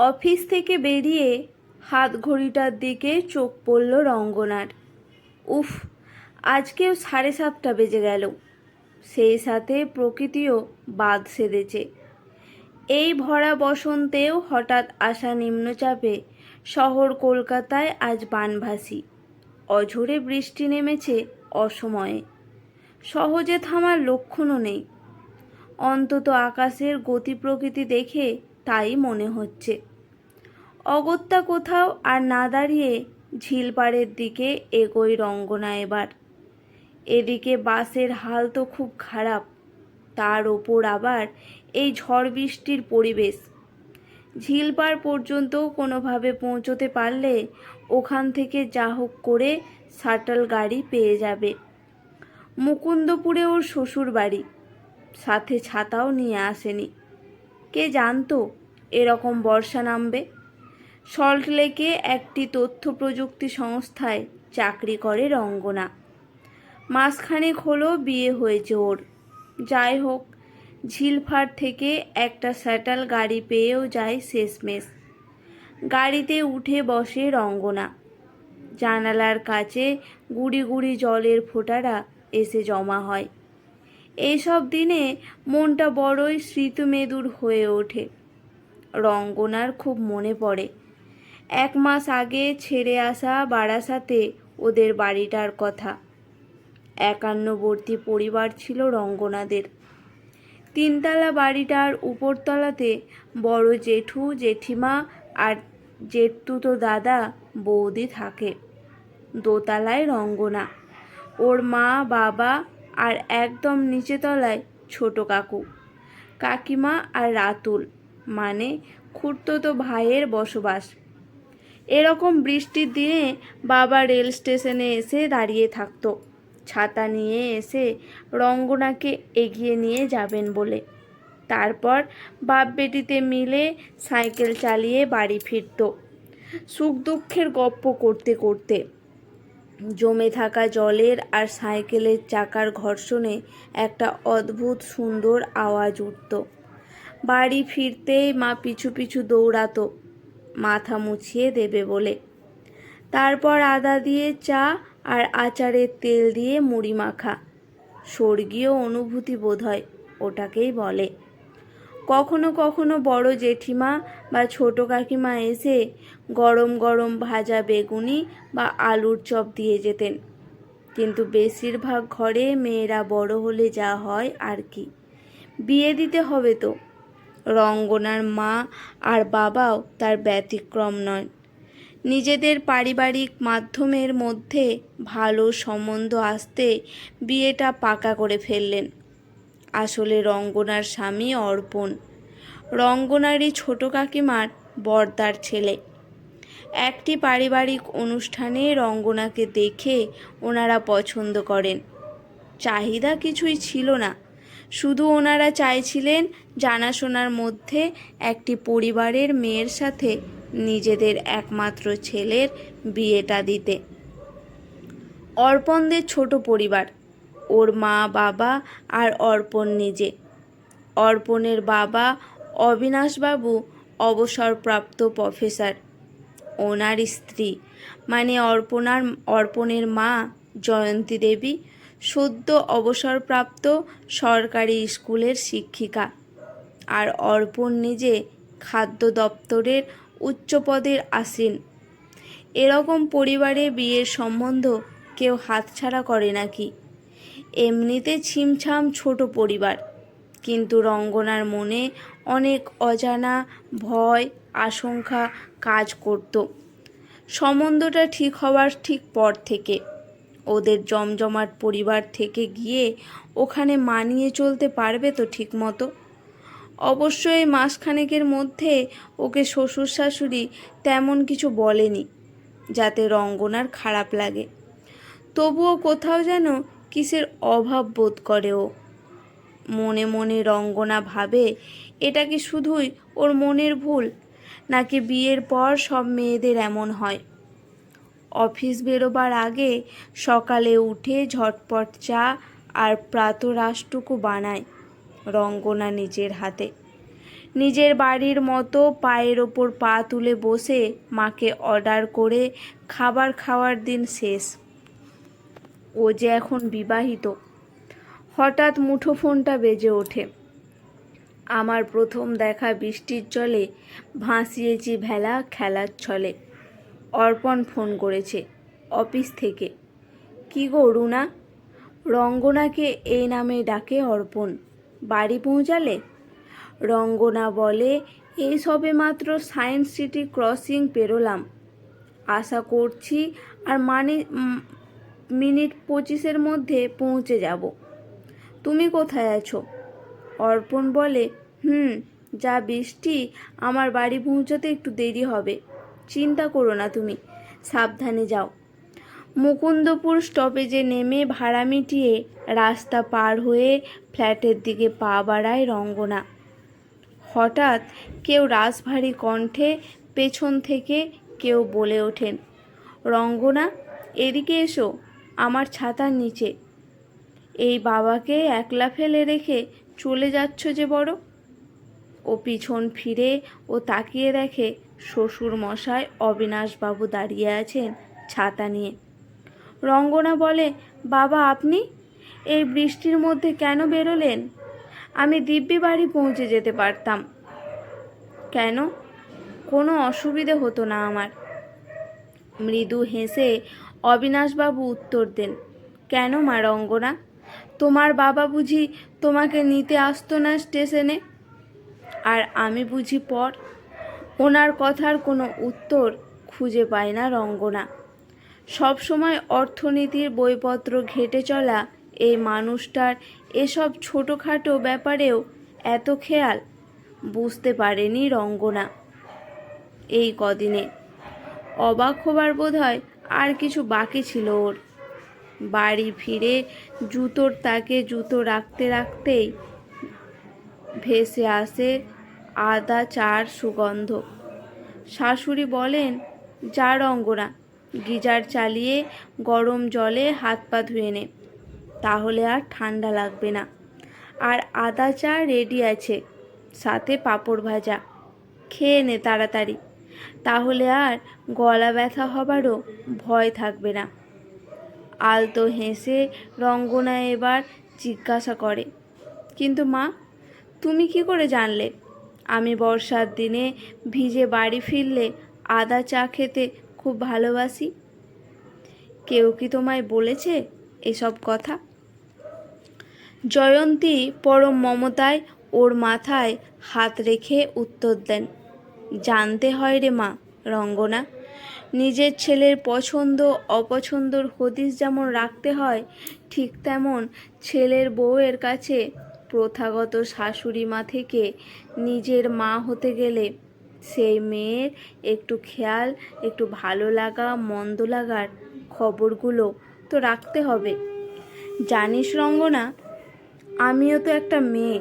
Office থেকে বেরিয়ে হাত ঘড়িটার দিকে চোখ পড়ল রঙ্গনার। উফ, আজকেও 7:30 বেজে গেল। সেই সাথে প্রকৃতিও বাদ সেধেছে। এই ভরা বসন্তেও হঠাৎ আসা নিম্নচাপে শহর কলকাতায় আজ বানভাসি। অঝোরে বৃষ্টি নেমেছে অসময়ে, সহজে থামার লক্ষণও নেই। অন্তত আকাশের গতি প্রকৃতি দেখে তাই মনে হচ্ছে। অগত্যা কোথাও আর না দাঁড়িয়ে ঝিলপাড়ের দিকে এগোয় রঙ্গনা এবার। এদিকে বাসের হাল তো খুব খারাপ, তার ওপর আবার এই ঝড় বৃষ্টির পরিবেশ। ঝিলপাড় পর্যন্ত কোনোভাবে পৌঁছতে পারলে ওখান থেকে যা হোক করে শাটল গাড়ি পেয়ে যাবে। মুকুন্দপুরে ওর শ্বশুর বাড়ি, সাথে ছাতাও নিয়ে আসেনি। কে জানতো এরকম বর্ষা নামবে। সল্টলেকে একটি তথ্য প্রযুক্তি সংস্থায় চাকরি করে রঙ্গনা। মাসখানেক হলো বিয়ে হয়েছে ওর। যাই হোক, ঝিলপাড় থেকে একটা শাটল গাড়ি পেয়েও যায় শেষমেশ। গাড়িতে উঠে বসে রঙ্গনা। জানালার কাছে গুড়ি গুড়ি জলের ফোঁটারা এসে জমা হয়। এইসব দিনে মনটা বড়ই স্মৃতিমেদুর হয়ে ওঠে। রঙ্গনার খুব মনে পড়ে 1 মাস আগে ছেড়ে আসা বারাসাতে ওদের বাড়িটার কথা। একান্নবর্তী পরিবার ছিল রঙ্গনাদের। 3তলা বাড়িটার উপরতলাতে বড় জেঠু জেঠিমা আর জেঠতুতো দাদা বৌদি থাকে। দোতলায় রঙ্গনা, ওর মা বাবা, আর একদম নিচে তলায় ছোট কাকু কাকিমা আর রাতুল মানে খুড়তুতো ভাইয়ের বসবাস। এরকম বৃষ্টির দিনে বাবা রেল স্টেশনে এসে দাঁড়িয়ে থাকতো ছাতা নিয়ে এসে রঙ্গনাকে এগিয়ে নিয়ে যাবেন বলে। তারপর বাপ বেটিতে মিলে সাইকেল চালিয়ে বাড়ি ফিরত, সুখ দুঃখের গপ্প করতে করতে। জমে থাকা জলের আর সাইকেলের চাকার ঘর্ষণে একটা অদ্ভুত সুন্দর আওয়াজ উঠত। বাড়ি ফিরতেই মা পিছু পিছু দৌড়াতো মাথা মুছিয়ে দেবে বলে। তারপর আদা দিয়ে চা আর আচারের তেল দিয়ে মুড়ি মাখা। স্বর্গীয় অনুভূতি বোধহয় ওটাকেই বলে। কখনো কখনো বড় জেঠিমা বা ছোট কাকিমা এসে গরম গরম ভাজা বেগুনি বা আলুর চপ দিয়ে যেতেন। কিন্তু বেশিরভাগ ঘরে মেয়েরা বড় হলে যা হয় আর কি, বিয়ে দিতে হবে তো। রঙ্গনার মা আর বাবাও তার ব্যতিক্রম নয়। নিজেদের পারিবারিক মাধ্যমের মধ্যে ভালো সম্বন্ধ আসতে বিয়েটা পাকা করে ফেললেন। আসলে রঙ্গনার স্বামী অর্পণ, রঙ্গনারই ছোট কাকিমার বড়দার ছেলে। একটি পারিবারিক অনুষ্ঠানে রঙ্গনাকে দেখে ওনারা পছন্দ করেন। চাহিদা কিছুই ছিল না, শুধু ওনারা চাইছিলেন জানাশোনার মধ্যে একটি পরিবারের মেয়ের সাথে নিজেদের একমাত্র ছেলের বিয়েটা দিতে। অর্পণদের ছোট পরিবার, ওর মা বাবা আর অর্পণ নিজে। অর্পণের বাবা অবিনাশবাবু অবসরপ্রাপ্ত প্রফেসর। ওনার স্ত্রী মানে অর্পণের মা জয়ন্তী দেবী সদ্য অবসরপ্রাপ্ত সরকারি স্কুলের শিক্ষিকা। আর অর্পণ নিজে খাদ্য দপ্তরের উচ্চপদের আসীন। এরকম পরিবারে বিয়ের সম্বন্ধ কেউ হাতছাড়া করে নাকি? এমনিতে ছিমছাম ছোট পরিবার, কিন্তু রঙ্গনার মনে অনেক অজানা ভয় আশঙ্কা কাজ করত সম্বন্ধটা ঠিক হওয়ার ঠিক পর থেকে। ওদের জমজমাট পরিবার থেকে গিয়ে ওখানে মানিয়ে চলতে পারবে তো ঠিক মতো? অবশ্যই মাসখানেকের মধ্যে ওকে শ্বশুর শাশুড়ি তেমন কিছু বলেনি যাতে রঙ্গনার খারাপ লাগে। তবুও কোথাও যেন কিসের অভাব বোধ করে ও। মনে মনে রঙ্গনা ভাবে, এটা কি শুধুই ওর মনের ভুল, নাকি বিয়ের পর সব মেয়েদের এমন হয়? অফিস বেরোবার আগে সকালে উঠে ঝটপট চা আর প্রাতরাশটুকু বানায় রঙ্গনা নিজের হাতে। নিজের বাড়ির মতো পায়ের ওপর পা তুলে বসে মাকে অর্ডার করে খাবার খাওয়ার দিন শেষ। ও যে এখন বিবাহিত। হঠাৎ মুঠোফোনটা বেজে ওঠে। আমার প্রথম দেখা বৃষ্টির জলে ভাসিয়েছি ভেলা খেলার ছলে। অর্পণ ফোন করেছে অফিস থেকে। কি গো রুনা? রঙ্গনাকে এই নামে ডাকে অর্পণ। বাড়ি পৌঁছালে? রঙ্গনা বলে, এই সবে মাত্র সায়েন্স সিটি ক্রসিং পেরোলাম। আশা করছি আর মিনিট 25-এর মধ্যে পৌঁছে যাব। তুমি কোথায় আছো? অর্পণ বলে, যা বৃষ্টি, আমার বাড়ি পৌঁছাতে একটু দেরি হবে। চিন্তা করো না তুমি, সাবধানে যাও। মুকুন্দপুর স্টপেজে নেমে ভাড়া মিটিয়ে রাস্তা পার হয়ে ফ্ল্যাটের দিকে পা বাড়ায় রঙ্গনা। হঠাৎ কেউ রাশভারী কণ্ঠে পেছন থেকে কেউ বলে ওঠেন, রঙ্গনা, এদিকে এসো, আমার ছাতার নিচে। এই বাবাকে একলা ফেলে রেখে চলে যাচ্ছ যে বড়। ও পিছন ফিরে ও তাকিয়ে দেখে শ্বশুর মশাই অবিনাশবাবু দাঁড়িয়ে আছেন ছাতা নিয়ে। রঙ্গনা বলে, বাবা আপনি এই বৃষ্টির মধ্যে কেন বেরোলেন? আমি দিব্যি বাড়ি পৌঁছে যেতে পারতাম। কেন? কোনো অসুবিধে হতো না আমার। মৃদু হেসে অবিনাশবাবু উত্তর দেন, কেন মা রঙ্গনা, তোমার বাবা বুঝি তোমাকে নিতে আসতো না স্টেশনে? আর আমি বুঝি পর? ওনার কথার কোনো উত্তর খুঁজে পায় না রঙ্গনা। সবসময় অর্থনীতির বইপত্র ঘেঁটে চলা এই মানুষটার এসব ছোটোখাটো ব্যাপারেও এত খেয়াল বুঝতে পারেনি রঙ্গনা এই কদিনে। অবাক হবার বোধহয় আর কিছু বাকি ছিল ওর। বাড়ি ফিরে জুতোর তাকে জুতো রাখতে রাখতেই ভেসে আসে আদা চার সুগন্ধ। শাশুড়ি বলেন, যা রঙ্গনা, গিজার চালিয়ে গরম জলে হাত পা ধুয়ে নে, তাহলে আর ঠান্ডা লাগবে না। আর আদা চা রেডি আছে, সাথে পাঁপড় ভাজা। খেয়ে নে তাড়াতাড়ি, তাহলে আর গলা ব্যথা হবারও ভয় থাকবে না। আলতো হেসে রঙ্গনা এবার জিজ্ঞাসা করে, কিন্তু মা, তুমি কি করে জানলে আমি বর্ষার দিনে ভিজে বাড়ি ফিরলে আদা চা খেতে খুব ভালোবাসি? কেউ কি তোমায় বলেছে এসব কথা? জয়ন্তী পরম মমতায় ওর মাথায় হাত রেখে উত্তর দেন, জানতে হয় রে মা রঙ্গনা। নিজের ছেলের পছন্দ অপছন্দর হদিস যেমন রাখতে হয়, ঠিক তেমন ছেলের বউয়ের কাছে প্রথাগত শাশুড়ি মা থেকে নিজের মা হতে গেলে সেই মেয়ের একটু খেয়াল, একটু ভালো লাগা মন্দ লাগার খবরগুলো তো রাখতে হবে। জানিস রঙ্গনা, আমিও তো একটা মেয়ে।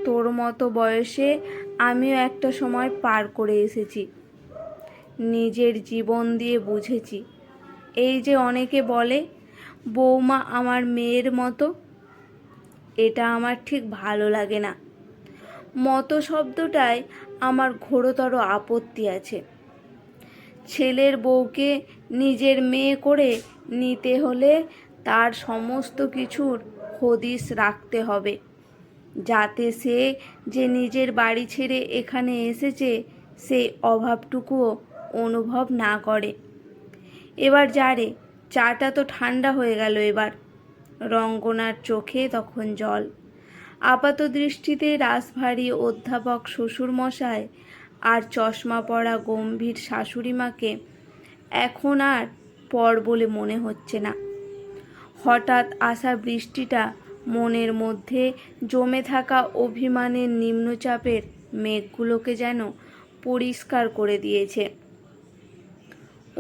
তোর মতো বয়সে আমিও একটা সময় পার করে এসেছি। নিজের জীবন দিয়ে বুঝেছি। এই যে অনেকে বলে বৌমা আমার মেয়ের মতো, এটা আমার ঠিক ভালো লাগে না। মতো শব্দটায় আমার ঘোরতর আপত্তি আছে। ছেলের বউকে নিজের মেয়ে করে নিতে হলে তার সমস্ত কিছুর হদিস রাখতে হবে, যাতে সে যে নিজের বাড়ি ছেড়ে এখানে এসেছে সেই অভাবটুকুও অনুভব না করে। এবার যারে, চাটা তো ঠান্ডা হয়ে গেল এবার। রঙ্গনার চোখে তখন জল। আপাত দৃষ্টিতে রাশভারী অধ্যাপক শ্বশুরমশাই আর চশমা পরা গম্ভীর শাশুড়িমাকে এখন আর পর বলে মনে হচ্ছে না। হঠাৎ আসা বৃষ্টিটা মনের মধ্যে জমে থাকা অভিমানের নিম্নচাপের মেঘগুলোকে যেন পরিষ্কার করে দিয়েছে।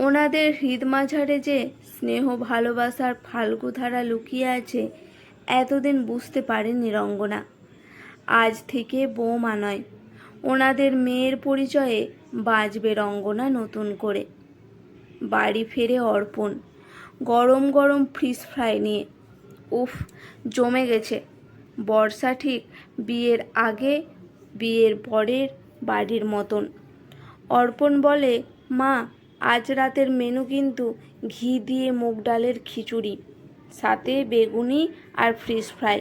ওনাদের হৃদমাঝারে যে স্নেহ ভালোবাসার ফাল্গুধারা লুকিয়ে আছে এতদিন বুঝতে পারেনি রঙ্গনা। আজ থেকে বৌমা নয়, ওনাদের মেয়ের পরিচয়ে বাঁচবে রঙ্গনা নতুন করে। বাড়ি ফেরে অর্পণ গরম গরম ফিশ ফ্রাই নিয়ে। উফ, জমে গেছে। বর্ষা ঠিক বিয়ের আগে বিয়ের পরের বাড়ির মতন। অর্পণ বলে, মা, আজ রাতের মেনু কিন্তু ঘি দিয়ে মুগ ডালের খিচুড়ি, সাথে বেগুনি আর ফিশ ফ্রাই।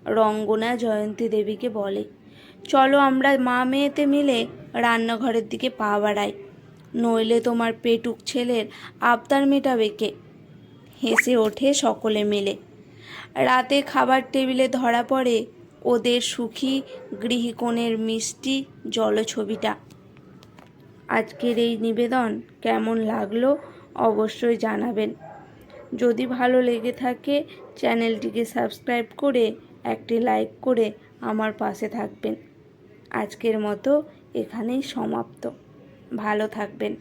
রঙ্গনা জয়ন্তী দেবীকে বলে, চলো আমরা মা মেয়েতে মিলে রান্নাঘরের দিকে পা বাড়াই, নইলে তোমার পেটুক ছেলের আবদার মেটাবে কে? হেসে ওঠে সকলে মিলে। রাতে খাবার টেবিলে ধরা পড়ে ওদের সুখী গৃহকোণের মিষ্টি জলছবিটা। আজকের এই নিবেদন কেমন লাগলো অবশ্যই জানাবেন। যদি ভালো লেগে থাকে চ্যানেলটিকে সাবস্ক্রাইব করে একটি লাইক করে আমার পাশে থাকবেন। আজকের মতো এখানেই সমাপ্ত। ভালো থাকবেন।